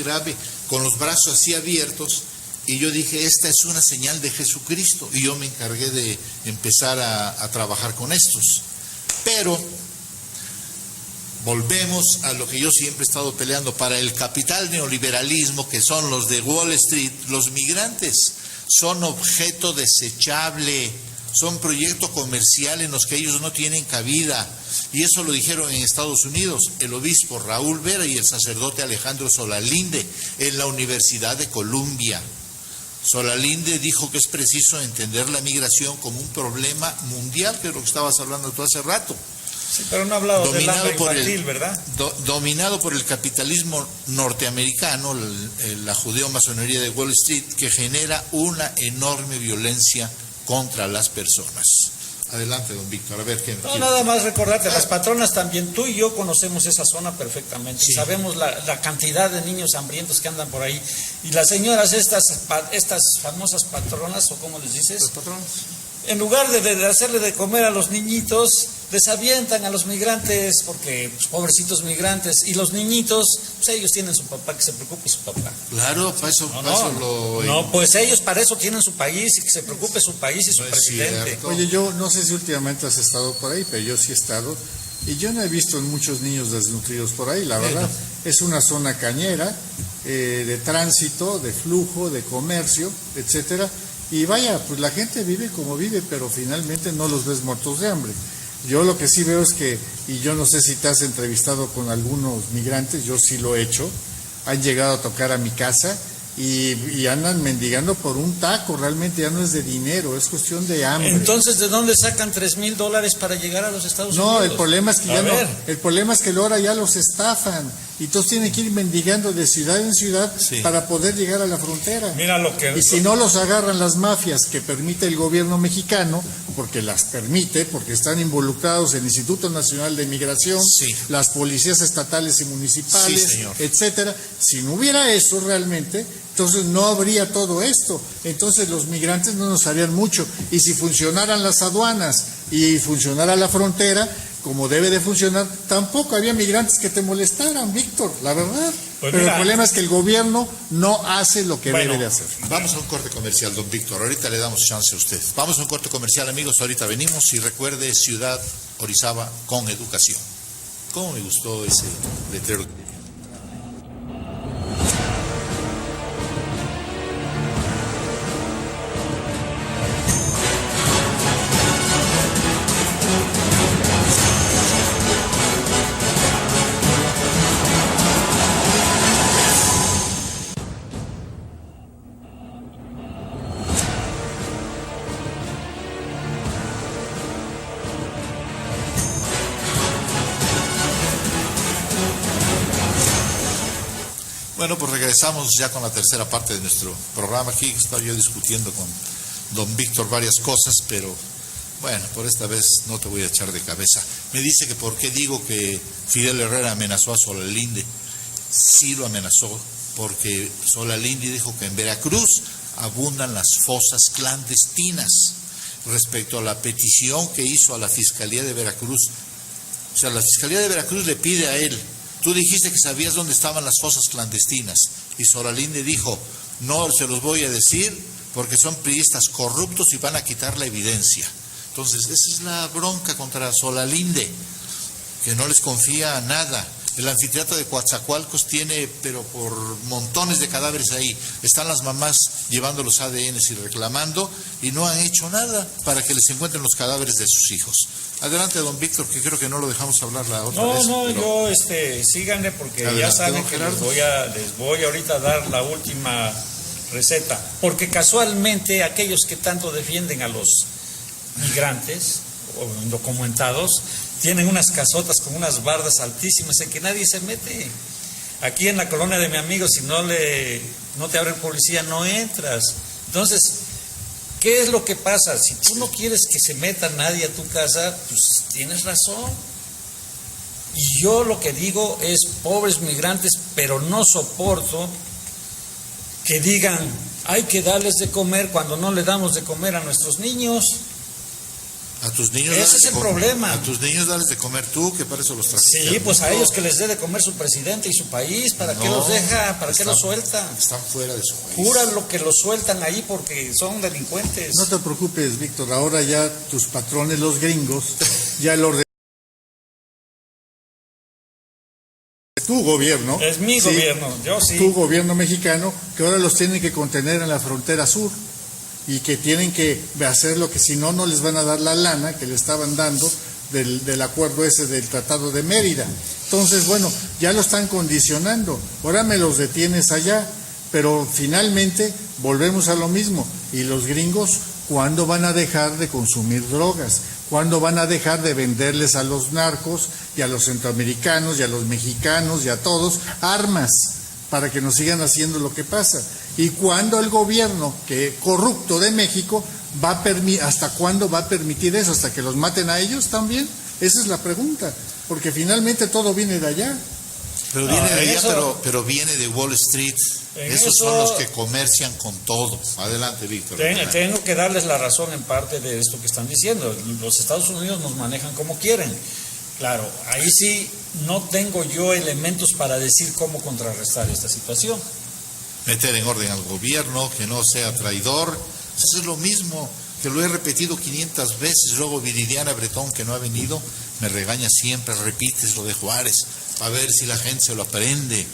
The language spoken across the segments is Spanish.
grave, con los brazos así abiertos, y yo dije, esta es una señal de Jesucristo, y yo me encargué de empezar a trabajar con estos. Pero volvemos a lo que yo siempre he estado peleando: para el capital neoliberalismo, que son los de Wall Street, los migrantes son objeto desechable, son proyecto comercial en los que ellos no tienen cabida. Y eso lo dijeron en Estados Unidos el obispo Raúl Vera y el sacerdote Alejandro Solalinde en la Universidad de Columbia. Solalinde dijo que es preciso entender la migración como un problema mundial, que es lo que estabas hablando tú hace rato. Sí, pero no ha hablado del hambre infantil, ¿verdad? Dominado por el capitalismo norteamericano, la judeo-masonería de Wall Street, que genera una enorme violencia contra las personas. Adelante, don Víctor, a ver qué... No, nada más recordarte, las patronas también, tú y yo conocemos esa zona perfectamente, sí. Sabemos la cantidad de niños hambrientos que andan por ahí, y las señoras estas famosas patronas, o ¿cómo les dices? Los patronos. En lugar de hacerle de comer a los niñitos, desavientan a los migrantes, porque pues, pobrecitos migrantes, y los niñitos, pues ellos tienen su papá, que se preocupe su papá. Claro, para eso, pues ellos para eso tienen su país, y que se preocupe su país y su presidente. Cierto. Oye, yo no sé si últimamente has estado por ahí, pero yo sí he estado, y yo no he visto muchos niños desnutridos por ahí, la verdad. Es una zona cañera, de tránsito, de flujo, de comercio, etcétera. Y vaya, pues la gente vive como vive, pero finalmente no los ves muertos de hambre. Yo lo que sí veo es que, y yo no sé si te has entrevistado con algunos migrantes, yo sí lo he hecho, han llegado a tocar a mi casa y andan mendigando por un taco, realmente ya no es de dinero, es cuestión de hambre. Entonces, ¿de dónde sacan $3,000 para llegar a los Estados Unidos? No, el problema es que el problema es que ahora ya los estafan, y todos tienen que ir mendigando de ciudad en ciudad para poder llegar a la frontera. Mira lo que... Y si no los agarran las mafias que permite el gobierno mexicano, porque las permite, porque están involucrados el Instituto Nacional de Migración, las policías estatales y municipales, etcétera. Si no hubiera eso realmente, entonces no habría todo esto. Entonces los migrantes no nos harían mucho. Y si funcionaran las aduanas y funcionara la frontera como debe de funcionar, tampoco había migrantes que te molestaran, Víctor, la verdad. Pues pero el problema es que el gobierno no hace lo que debe de hacer. Vamos a un corte comercial, don Víctor. Ahorita le damos chance a usted. Vamos a un corte comercial, amigos. Ahorita venimos, y recuerde, Ciudad Orizaba con educación. ¿Cómo me gustó ese letrero? Bueno, pues regresamos ya con la tercera parte de nuestro programa. Aquí estaba yo discutiendo con don Víctor varias cosas, pero bueno, por esta vez no te voy a echar de cabeza. Me dice que por qué digo que Fidel Herrera amenazó a Solalinde. Sí lo amenazó, porque Solalinde dijo que en Veracruz abundan las fosas clandestinas, respecto a la petición que hizo a la Fiscalía de Veracruz. O sea, la Fiscalía de Veracruz le pide a él: tú dijiste que sabías dónde estaban las fosas clandestinas. Y Solalinde dijo: no se los voy a decir porque son priistas corruptos y van a quitar la evidencia. Entonces, esa es la bronca contra Solalinde, que no les confía a nada. El anfiteatro de Coatzacoalcos tiene, pero por montones de cadáveres ahí. Están las mamás llevando los ADNs y reclamando, y no han hecho nada para que les encuentren los cadáveres de sus hijos. Adelante, don Víctor, que creo que no lo dejamos hablar la otra vez. No, pero... síganle, porque adelante, ya saben que les voy ahorita a dar la última receta. Porque casualmente aquellos que tanto defienden a los migrantes o indocumentados tienen unas casotas con unas bardas altísimas en que nadie se mete. Aquí en la colonia de mi amigo, si no te abre el policía, no entras. Entonces, ¿qué es lo que pasa? Si tú no quieres que se meta nadie a tu casa, pues tienes razón. Y yo lo que digo es: pobres migrantes, pero no soporto que digan hay que darles de comer cuando no le damos de comer a nuestros niños. A tus niños ese es el problema. A tus niños dales de comer tú, que para eso los trajiste. Sí, pues a ellos que les dé de comer su presidente y su país. ¿Para qué los deja? ¿Para qué los suelta? Están fuera de su país. Jura lo que los sueltan ahí porque son delincuentes. No te preocupes, Víctor, ahora ya tus patrones, los gringos, ya el orden. Tu gobierno. Es mi gobierno, yo sí. Tu gobierno mexicano, que ahora los tienen que contener en la frontera sur y que tienen que hacer lo que si no, no les van a dar la lana que le estaban dando del acuerdo ese del Tratado de Mérida. Entonces, bueno, ya lo están condicionando. Ahora me los detienes allá, pero finalmente volvemos a lo mismo. Y los gringos, ¿cuándo van a dejar de consumir drogas? ¿Cuándo van a dejar de venderles a los narcos y a los centroamericanos y a los mexicanos y a todos armas para que nos sigan haciendo lo que pasa? ¿Y cuándo el gobierno corrupto de México hasta cuándo va a permitir eso? ¿Hasta que los maten a ellos también? Esa es la pregunta, porque finalmente todo viene de allá. Pero viene de allá, pero viene de Wall Street. Esos son los que comercian con todo. Adelante, Víctor. Tengo que darles la razón en parte de esto que están diciendo. Los Estados Unidos nos manejan como quieren. Claro, ahí sí no tengo yo elementos para decir cómo contrarrestar esta situación. Meter en orden al gobierno, que no sea traidor. Eso es lo mismo, que lo he repetido 500 veces. Luego Viridiana Bretón, que no ha venido, me regaña siempre, repites lo de Juárez, a ver si la gente se lo aprende.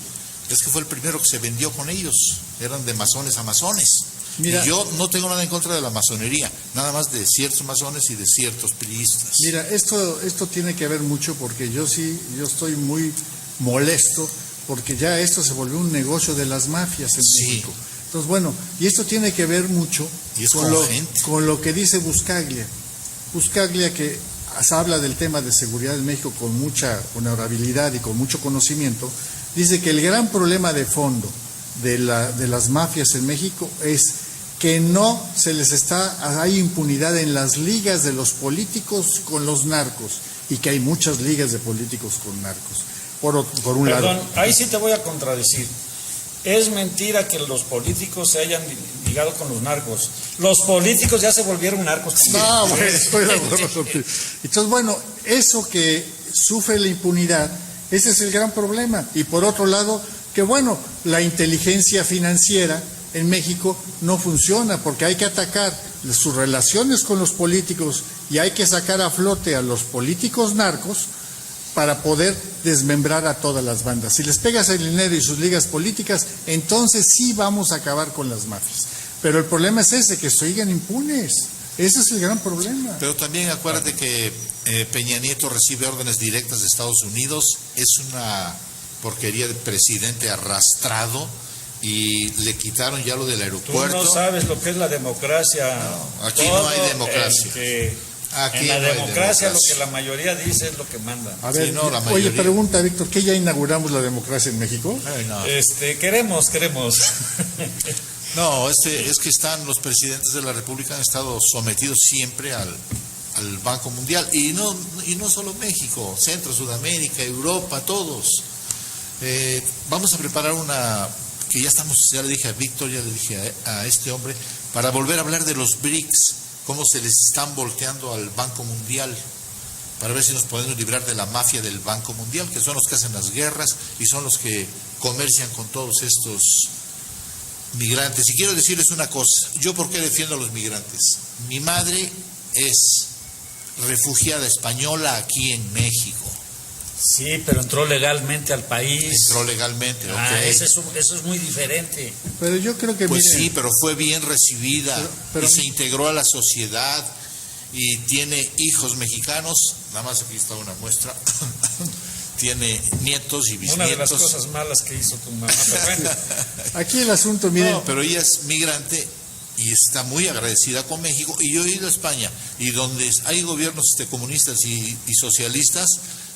Es que fue el primero que se vendió con ellos, eran de masones a masones. Mira, y yo no tengo nada en contra de la masonería, nada más de ciertos masones y de ciertos priistas. Mira, esto tiene que ver mucho porque yo estoy muy molesto porque ya esto se volvió un negocio de las mafias en México. Entonces, bueno, y esto tiene que ver mucho con lo que dice Buscaglia. Buscaglia, que habla del tema de seguridad en México con mucha honorabilidad y con mucho conocimiento, dice que el gran problema de fondo de las mafias en México es que no se les hay impunidad en las ligas de los políticos con los narcos y que hay muchas ligas de políticos con narcos, por un lado. Perdón, ahí sí te voy a contradecir. Es mentira que los políticos se hayan ligado con los narcos. Los políticos ya se volvieron narcos. No, bueno, estoy de acuerdo contigo. Entonces, bueno, eso que sufre la impunidad, ese es el gran problema. Y por otro lado, que bueno, la inteligencia financiera en México no funciona porque hay que atacar sus relaciones con los políticos y hay que sacar a flote a los políticos narcos para poder desmembrar a todas las bandas. Si les pegas el dinero y sus ligas políticas, entonces sí vamos a acabar con las mafias. Pero el problema es ese, que sigan impunes. Ese es el gran problema. Pero también acuérdate que Peña Nieto recibe órdenes directas de Estados Unidos. Es una porquería de presidente arrastrado y le quitaron ya lo del aeropuerto. Tú no sabes lo que es la democracia. No, aquí no hay democracia. Aquí en la democracia lo que la mayoría dice es lo que manda. A ver, sí, no, oye, pregunta, Víctor, ¿qué ya inauguramos la democracia en México? Ay, no. Queremos. No, es que los presidentes de la República han estado sometidos siempre al Banco Mundial y no solo México, Centro, Sudamérica, Europa, todos. Vamos a preparar que ya le dije a Víctor, ya le dije a este hombre, para volver a hablar de los BRICS, cómo se les están volteando al Banco Mundial, para ver si nos podemos librar de la mafia del Banco Mundial, que son los que hacen las guerras y son los que comercian con todos estos migrantes. Y quiero decirles una cosa, ¿yo por qué defiendo a los migrantes? Mi madre es refugiada española aquí en México. Sí, pero entró legalmente al país. Entró legalmente, ok. Eso es muy diferente. Pero yo creo que... Pues sí, pero fue bien recibida y se integró a la sociedad y tiene hijos mexicanos. Nada más aquí está una muestra. Tiene nietos y bisnietos. Una de las cosas malas que hizo tu mamá. Pero bueno. Aquí el asunto, miren... No, pero ella es migrante y está muy agradecida con México. Y yo he ido a España y donde hay gobiernos comunistas y socialistas,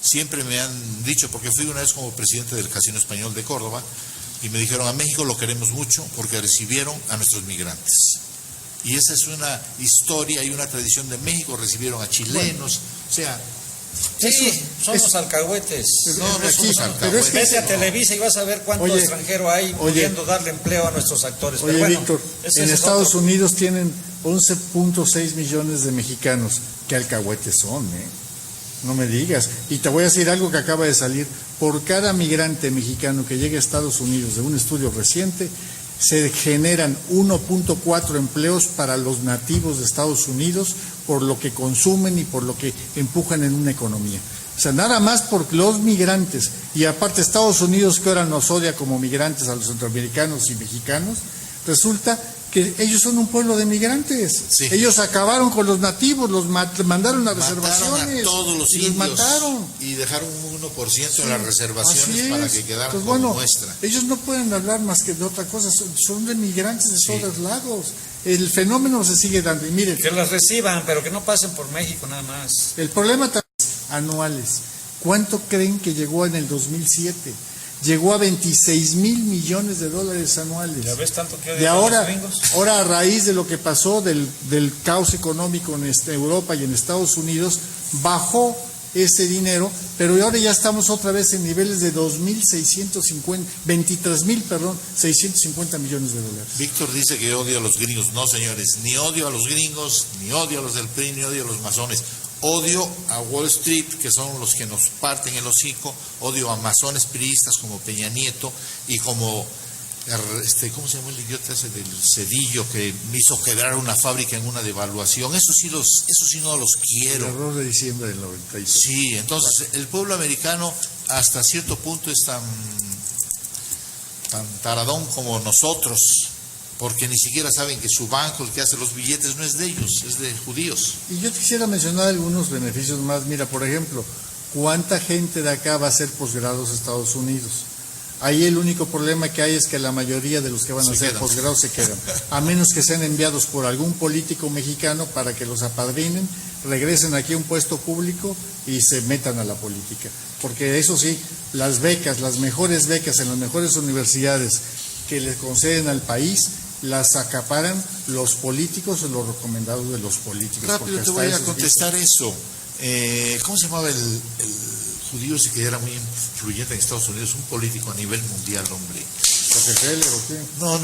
siempre me han dicho, porque fui una vez como presidente del Casino Español de Córdoba, y me dijeron, a México lo queremos mucho porque recibieron a nuestros migrantes. Y esa es una historia y una tradición de México, recibieron a chilenos, o sea... Sí, somos alcahuetes. No somos alcahuetes. Vete a Televisa y vas a ver cuánto extranjero hay pudiendo darle empleo a nuestros actores. Oye, bueno, Víctor, en Estados Unidos tienen 11.6 millones de mexicanos. Qué alcahuetes son, ¿eh? No me digas. Y te voy a decir algo que acaba de salir. Por cada migrante mexicano que llegue a Estados Unidos, de un estudio reciente, se generan 1.4 empleos para los nativos de Estados Unidos por lo que consumen y por lo que empujan en una economía. O sea, nada más por los migrantes. Y aparte Estados Unidos, que ahora nos odia como migrantes a los centroamericanos y mexicanos, resulta que ellos son un pueblo de migrantes. Sí. Ellos acabaron con los nativos, los mandaron a reservaciones. A todos los indios, los mataron. Y dejaron un 1% en las reservaciones para que quedaran pues como muestra. Ellos no pueden hablar más que de otra cosa, son de migrantes de todos lados. El fenómeno se sigue dando. Y miren, que las reciban, pero que no pasen por México nada más. El problema también es anuales. ¿Cuánto creen que llegó en el 2007? Llegó a 26 mil millones de dólares anuales. ¿Ya ves tanto que de ahora a raíz de lo que pasó del caos económico en Europa y en Estados Unidos, bajó ese dinero, pero ahora ya estamos otra vez en niveles de 23.650 millones de dólares. Víctor dice que odio a los gringos. No, señores, ni odio a los gringos, ni odio a los del PRI, ni odio a los masones. Odio a Wall Street, que son los que nos parten el hocico. Odio a masones priistas como Peña Nieto y como, ¿cómo se llama el idiota ese del Cedillo que me hizo quebrar una fábrica en una devaluación? Eso sí no los quiero. El error de diciembre del 96. Sí, entonces el pueblo americano hasta cierto punto es tan taradón como nosotros, porque ni siquiera saben que su banco, el que hace los billetes, no es de ellos, es de judíos. Y yo quisiera mencionar algunos beneficios más. Mira, por ejemplo, ¿cuánta gente de acá va a hacer posgrados a Estados Unidos? Ahí el único problema que hay es que la mayoría de los que van a hacer posgrados se quedan, a menos que sean enviados por algún político mexicano para que los apadrinen, regresen aquí a un puesto público y se metan a la política. Porque eso sí, las becas, las mejores becas en las mejores universidades que le conceden al país, las acaparan los políticos o los recomendados de los políticos. Rápido te voy a contestar eso. ¿Cómo se llamaba el judío ese que era muy influyente en Estados Unidos? Un político a nivel mundial, hombre. ¿Rockefeller o qué? No,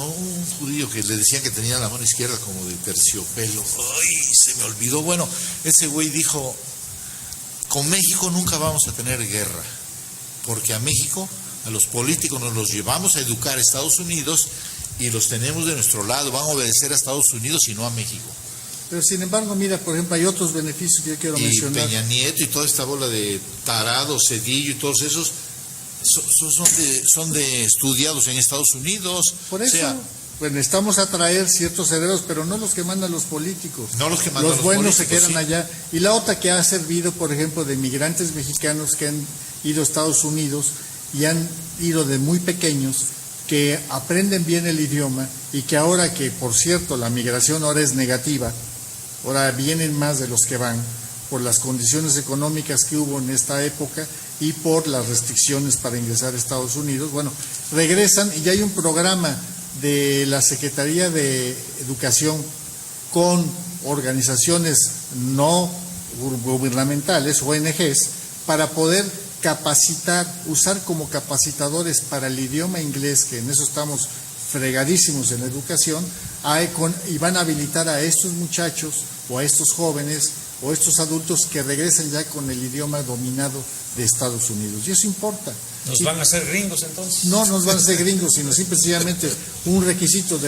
un judío que le decían que tenía la mano izquierda como de terciopelo. Ay, se me olvidó. Bueno, ese güey dijo, con México nunca vamos a tener guerra, porque a México, a los políticos nos los llevamos a educar a Estados Unidos y los tenemos de nuestro lado, van a obedecer a Estados Unidos y no a México. Pero sin embargo, mira, por ejemplo, hay otros beneficios que yo quiero mencionar. Peña Nieto y toda esta bola de Tarado, Cedillo y todos esos son de estudiados en Estados Unidos. Por eso, pues necesitamos atraer ciertos cerebros, pero no los que mandan los políticos. No los que mandan los buenos políticos, se quedan allá. Y la otra que ha servido, por ejemplo, de migrantes mexicanos que han ido a Estados Unidos y han ido de muy pequeños, que aprenden bien el idioma y que ahora que, por cierto, la migración ahora es negativa, ahora vienen más de los que van por las condiciones económicas que hubo en esta época y por las restricciones para ingresar a Estados Unidos, bueno, regresan y ya hay un programa de la Secretaría de Educación con organizaciones no gubernamentales, ONGs, para poder capacitar, usar como capacitadores para el idioma inglés, que en eso estamos fregadísimos en la educación, y van a habilitar a estos muchachos o a estos jóvenes o estos adultos que regresen ya con el idioma dominado de Estados Unidos. Y eso importa. ¿Nos van a hacer gringos entonces? No nos van a hacer gringos, sino simplemente un requisito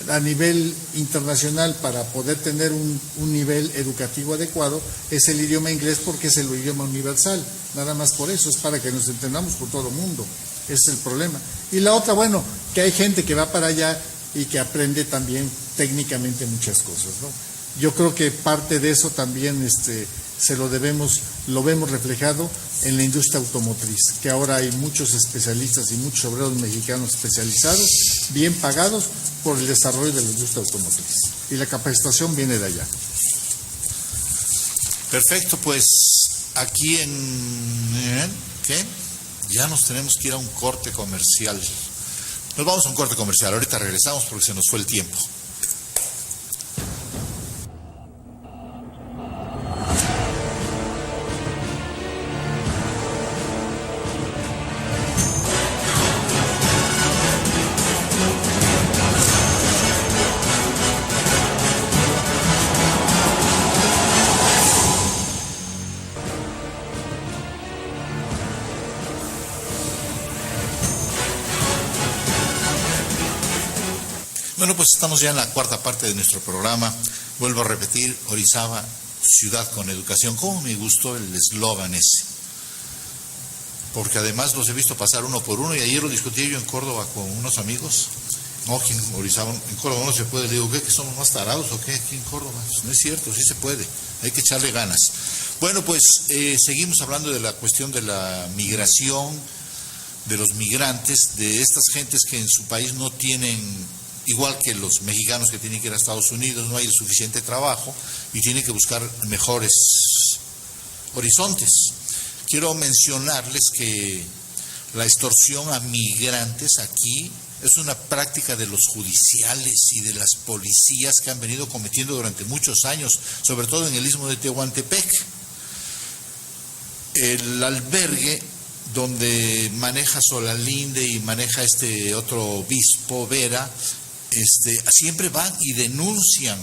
a nivel internacional para poder tener un nivel educativo adecuado es el idioma inglés, porque es el idioma universal. Nada más por eso, es para que nos entendamos por todo el mundo. Ese es el problema. Y la otra, bueno, que hay gente que va para allá y que aprende también técnicamente muchas cosas, ¿no? Yo creo que parte de eso también lo vemos reflejado en la industria automotriz, que ahora hay muchos especialistas y muchos obreros mexicanos especializados, bien pagados por el desarrollo de la industria automotriz. Y la capacitación viene de allá. Perfecto, pues aquí ¿qué? Ya nos tenemos que ir a un corte comercial. Nos vamos a un corte comercial, ahorita regresamos porque se nos fue el tiempo. Bueno, pues estamos ya en la cuarta parte de nuestro programa. Vuelvo a repetir, Orizaba, ciudad con educación. ¿Cómo me gustó el eslogan ese? Porque además los he visto pasar uno por uno y ayer lo discutí yo en Córdoba con unos amigos. No, aquí en Orizaba, en Córdoba no se puede. Le digo, ¿qué? ¿Que somos más tarados o qué? Aquí en Córdoba. Pues no es cierto, sí se puede. Hay que echarle ganas. Bueno, pues seguimos hablando de la cuestión de la migración, de los migrantes, de estas gentes que en su país no tienen, igual que los mexicanos que tienen que ir a Estados Unidos, no hay suficiente trabajo y tienen que buscar mejores horizontes. Quiero mencionarles que la extorsión a migrantes aquí es una práctica de los judiciales y de las policías que han venido cometiendo durante muchos años, sobre todo en el istmo de Tehuantepec. El albergue donde maneja Solalinde y maneja este otro obispo Vera, siempre van y denuncian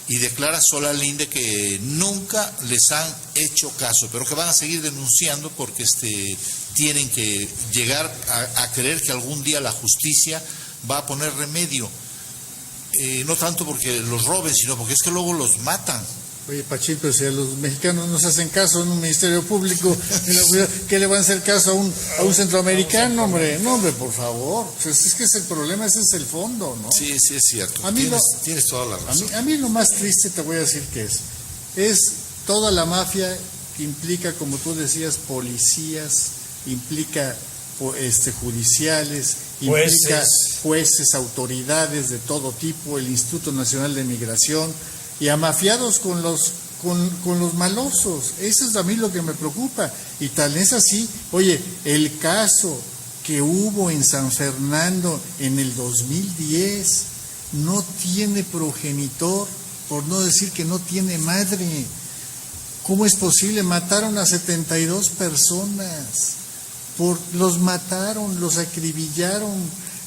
y declara Solalinde que nunca les han hecho caso, pero que van a seguir denunciando porque tienen que llegar a creer que algún día la justicia va a poner remedio, no tanto porque los roben, sino porque es que luego los matan. Oye, Pachito, si a los mexicanos nos hacen caso en un ministerio público, ¿qué le van a hacer caso a un centroamericano, hombre? No, hombre, por favor. Pues es que es el problema, ese es el fondo, ¿no? Sí, sí es cierto. Tienes toda la razón. A mí lo más triste, te voy a decir que es toda la mafia que implica, como tú decías, policías, implica judiciales, implica jueces, autoridades de todo tipo, el Instituto Nacional de Migración, y amafiados con los malosos. Eso es a mí lo que me preocupa. Y tal es así, oye, el caso que hubo en San Fernando en el 2010 no tiene progenitor, por no decir que no tiene madre. ¿Cómo es posible? Mataron a 72 personas. Los mataron, los acribillaron.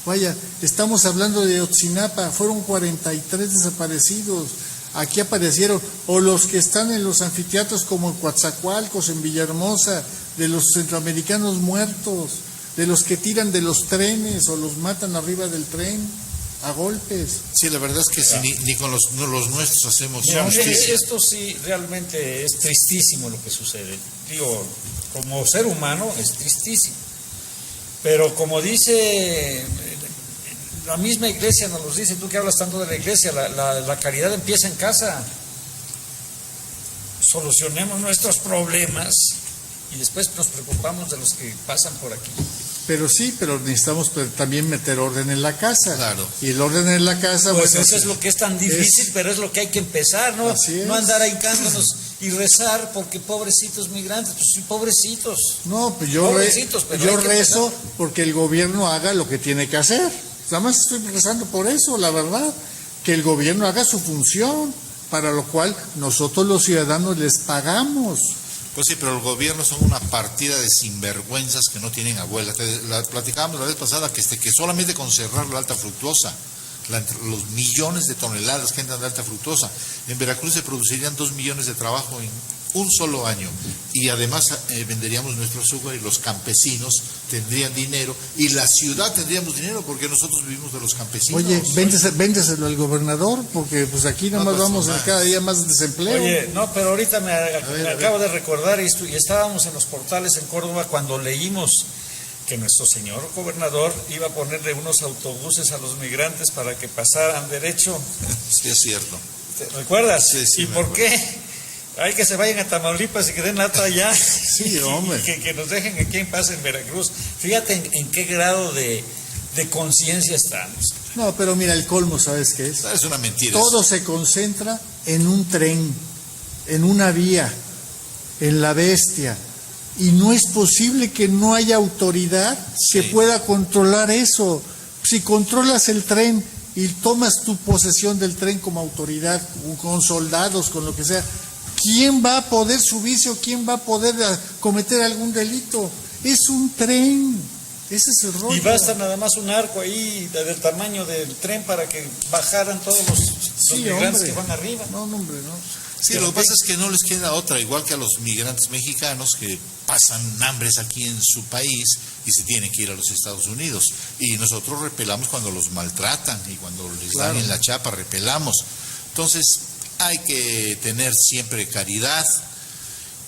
Vaya, estamos hablando de Otzinapa, fueron 43 desaparecidos. Aquí aparecieron, o los que están en los anfiteatros como en Coatzacoalcos, en Villahermosa, de los centroamericanos muertos, de los que tiran de los trenes o los matan arriba del tren a golpes. Sí, la verdad es que ni con los nuestros hacemos justicia. Esto sí realmente es tristísimo lo que sucede. Digo, como ser humano es tristísimo. Pero como dice la misma iglesia nos los dice, tú que hablas tanto de la iglesia, la caridad empieza en casa. Solucionemos nuestros problemas y después nos preocupamos de los que pasan por aquí. Pero sí, pero necesitamos también meter orden en la casa. Claro. Y el orden en la casa... Pues eso es lo que es tan difícil, pero es lo que hay que empezar, ¿no? No andar hincándonos y rezar porque pobrecitos migrantes, pues sí, pobrecitos. No, pues yo rezo porque el gobierno haga lo que tiene que hacer. Nada más estoy rezando por eso, la verdad, que el gobierno haga su función, para lo cual nosotros los ciudadanos les pagamos. Pues sí, pero el gobierno son una partida de sinvergüenzas que no tienen abuela. Platicábamos la vez pasada que solamente con cerrar la alta fructuosa, los millones de toneladas que entran de alta fructuosa, en Veracruz se producirían 2 millones de trabajo en un solo año, y además venderíamos nuestro azúcar y los campesinos tendrían dinero y la ciudad tendríamos dinero porque nosotros vivimos de los campesinos. Oye, véndeselo al gobernador porque pues aquí nomás vamos cada día más desempleo. Oye, no, pero ahorita me acabo de recordar esto, y estábamos en los portales en Córdoba cuando leímos que nuestro señor gobernador iba a ponerle unos autobuses a los migrantes para que pasaran derecho. Sí, es cierto. ¿Te recuerdas? Sí, ¿Y por qué? Hay que se vayan a Tamaulipas y que den lata allá. Sí, hombre. Y que nos dejen aquí en paz en Veracruz. Fíjate en qué grado de conciencia estamos. No, pero mira, el colmo, ¿sabes qué es? Es una mentira. Todo se concentra en un tren, en una vía, en la bestia. Y no es posible que no haya autoridad que pueda controlar eso. Si controlas el tren y tomas tu posesión del tren como autoridad, con soldados, con lo que sea, ¿quién va a poder subirse o quién va a poder cometer algún delito? Es un tren, ese es el rollo. Y basta nada más un arco ahí del tamaño del tren para que bajaran todos los migrantes que van arriba. No, hombre, no. Sí, lo que pasa es que no les queda otra, igual que a los migrantes mexicanos que pasan hambres aquí en su país y se tienen que ir a los Estados Unidos. Y nosotros repelamos cuando los maltratan y cuando les dan en la chapa, repelamos. Entonces, hay que tener siempre caridad.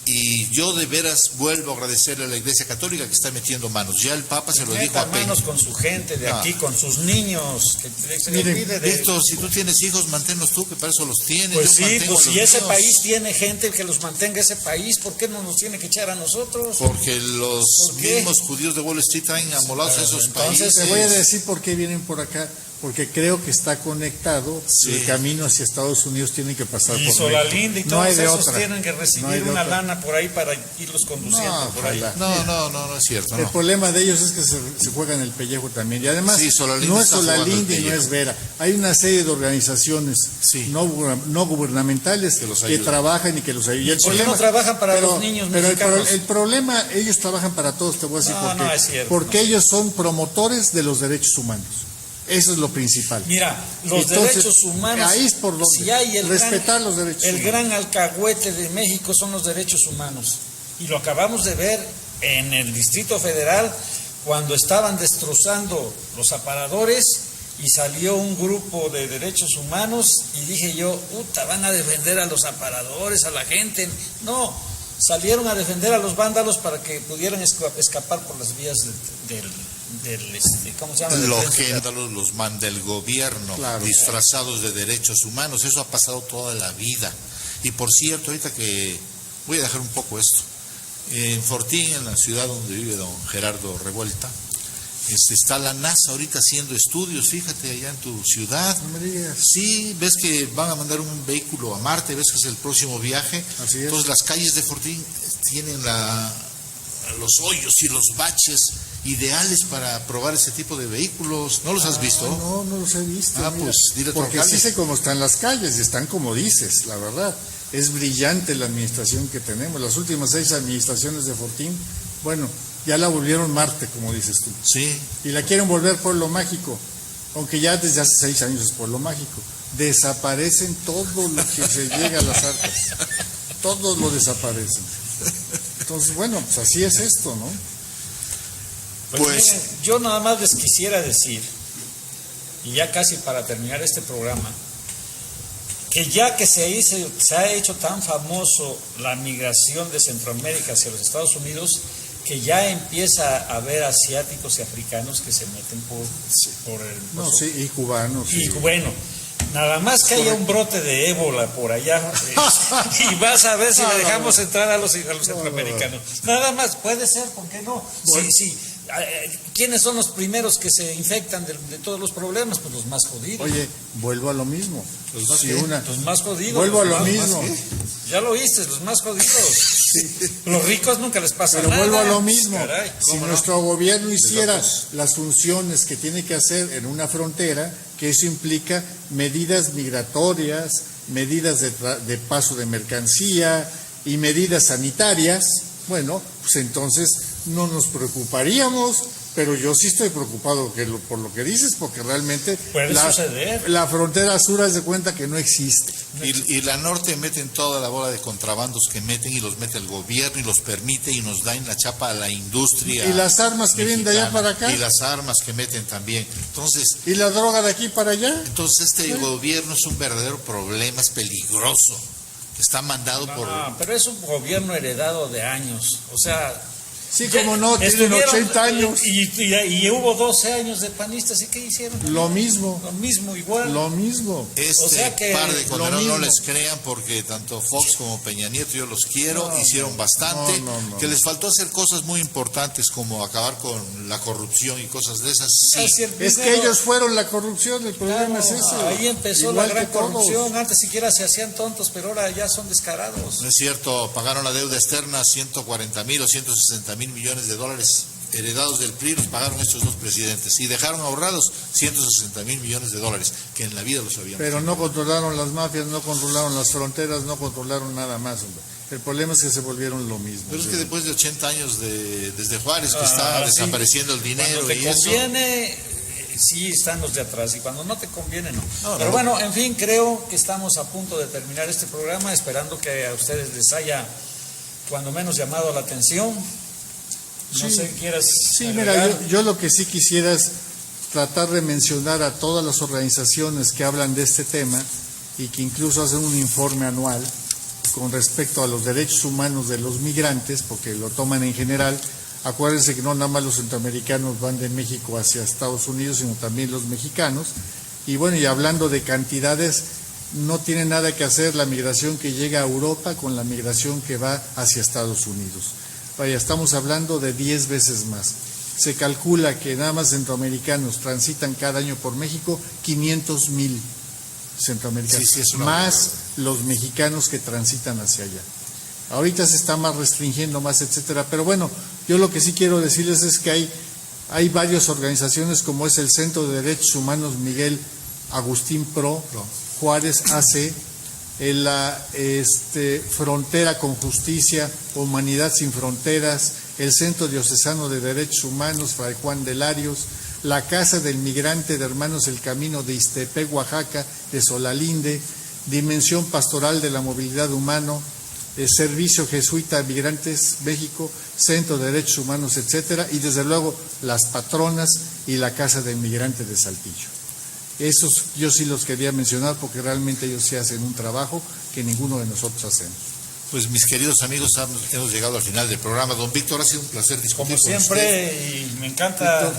Y yo de veras vuelvo a agradecerle a la Iglesia Católica que está metiendo manos. Ya el Papa se lo dijo a Peña. Manos con su gente de aquí, con sus niños. Que se Miren, olvide de... Víctor, si tú tienes hijos, manténlos tú, que para eso los tienes. Pues yo sí, pues si ese míos. país tiene gente que los mantenga ese país, ¿por qué no nos tiene que echar a nosotros? Porque los mismos judíos de Wall Street traen amolados a esos países. Te voy a decir por qué vienen por acá. Porque creo que está conectado, el camino hacia Estados Unidos tiene que pasar por México. Solalinde y todos esos otra. tienen que recibir una lana por ahí para irlos conduciendo por ahí. No es cierto. El problema de ellos es que se juegan el pellejo también. Y además, Solalinde no es Solalinde y no es Vera. Hay una serie de organizaciones no gubernamentales que trabajan y que los ayudan. ¿Por qué no trabajan para los niños mexicanos? El problema, ellos trabajan para todos, te voy a decir por qué. Es cierto, porque ellos son promotores de los derechos humanos. Eso es lo principal. Mira, los derechos humanos, ahí es por donde si hay respetar los derechos humanos. El gran alcahuete de México son los derechos humanos. Y lo acabamos de ver en el Distrito Federal cuando estaban destrozando los aparadores y salió un grupo de derechos humanos y dije yo, van a defender a los aparadores, a la gente. No, salieron a defender a los vándalos para que pudieran escapar por las vías ¿cómo se llama? Los vándalos los manda el gobierno, disfrazados de derechos humanos. Eso ha pasado toda la vida. Y por cierto, ahorita que voy a dejar un poco esto. En Fortín, en la ciudad donde vive don Gerardo Revuelta, está la NASA ahorita haciendo estudios, fíjate, allá en tu ciudad. No me digas. Sí, ves que van a mandar un vehículo a Marte, ves que es el próximo viaje. Así es. Entonces las calles de Fortín tienen los hoyos y los baches ideales para probar ese tipo de vehículos. ¿No los has visto? No los he visto. Pues dile a tu porque alcalde. sí sé cómo están las calles y están como dices, la verdad. Es brillante la administración que tenemos. Las últimas 6 administraciones de Fortín, bueno, ya la volvieron Marte, como dices tú. Sí. Y la quieren volver pueblo mágico, aunque ya desde hace 6 años es pueblo mágico. Desaparecen todo lo que se llega a las arcas. Todos lo desaparecen. Entonces, bueno, pues así es esto, ¿no? Pues miren, yo nada más les quisiera decir, y ya casi para terminar este programa, que ya que se ha hecho tan famoso la migración de Centroamérica hacia los Estados Unidos, que ya empieza a haber asiáticos y africanos que se meten por el... y cubanos. Y bueno, nada más que haya un brote de ébola por allá y vas a ver si le dejamos entrar a los centroamericanos. Nada más, puede ser, ¿por qué no? Bueno. Sí. ¿Quiénes son los primeros que se infectan de todos los problemas? Pues los más jodidos. Oye, vuelvo a lo mismo. Los más jodidos. Vuelvo a lo mismo. Ya lo oíste, los más jodidos. Sí. Los ricos nunca les pasa nada. Pero vuelvo a lo mismo. Caray, si nuestro gobierno hiciera las funciones que tiene que hacer en una frontera, que eso implica medidas migratorias, medidas de paso de mercancía y medidas sanitarias, bueno, pues entonces no nos preocuparíamos, pero yo sí estoy preocupado por lo que dices, porque realmente la frontera sur haz de cuenta que no existe. Y la norte meten toda la bola de contrabandos que meten y los mete el gobierno y los permite y nos da en la chapa a la industria. Y las armas que vienen de allá para acá. Y las armas que meten también. Entonces. Y la droga de aquí para allá. Entonces gobierno es un verdadero problema, es peligroso. Está mandado por... pero es un gobierno heredado de años, o sea... Sí, como no, tienen 80 años. Y hubo 12 años de panistas, ¿y qué hicieron? Lo mismo, igual. Lo mismo. O sea que par de condenados no les crean, porque tanto Fox como Peña Nieto, yo los quiero, hicieron bastante, que les faltó hacer cosas muy importantes como acabar con la corrupción y cosas de esas. Sí. Es que ellos fueron la corrupción, el problema es ese. Ahí empezó la gran corrupción, antes siquiera se hacían tontos, pero ahora ya son descarados. No es cierto, pagaron la deuda externa 140,000 o 160,000 millones de dólares heredados del PRI, los pagaron estos dos presidentes y dejaron ahorrados 160,000 millones de dólares que en la vida los habían. Pero no controlaron las mafias, no controlaron las fronteras, no controlaron nada más, hombre. El problema es que se volvieron lo mismo. Pero es que después de 80 años desde Juárez que está desapareciendo el dinero cuando te conviene, sí están los de atrás, y cuando no te conviene, no. No, Pero no. bueno, en fin, creo que estamos a punto de terminar este programa, esperando que a ustedes les haya, cuando menos, llamado la atención. No Sí. sé, ¿quieras Sí, agregar? mira, yo lo que sí quisiera es tratar de mencionar a todas las organizaciones que hablan de este tema y que incluso hacen un informe anual con respecto a los derechos humanos de los migrantes, porque lo toman en general. Acuérdense que no nada más los centroamericanos van de México hacia Estados Unidos, sino también los mexicanos. Y bueno, y hablando de cantidades, no tiene nada que hacer la migración que llega a Europa con la migración que va hacia Estados Unidos. Vaya, estamos hablando de 10 veces más. Se calcula que nada más centroamericanos transitan cada año por México 500,000 centroamericanos, Sí, es una más barbaridad. los mexicanos que transitan hacia allá. Ahorita se está más restringiendo, más etcétera, pero bueno, yo lo que sí quiero decirles es que hay varias organizaciones como es el Centro de Derechos Humanos Miguel Agustín Pro, Juárez AC, la Frontera con Justicia, Humanidad Sin Fronteras, el Centro Diocesano de Derechos Humanos, Fray Juan de Larios, la Casa del Migrante de Hermanos El Camino de Ixtepec, Oaxaca, de Solalinde, Dimensión Pastoral de la Movilidad Humano, Servicio Jesuita Migrantes México, Centro de Derechos Humanos, etcétera, y desde luego las patronas y la Casa del Migrante de Saltillo. Esos yo sí los quería mencionar porque realmente ellos sí hacen un trabajo que ninguno de nosotros hacemos. Pues mis queridos amigos, hemos llegado al final del programa. Don Víctor, ha sido un placer discutir Como con siempre, usted. y me encanta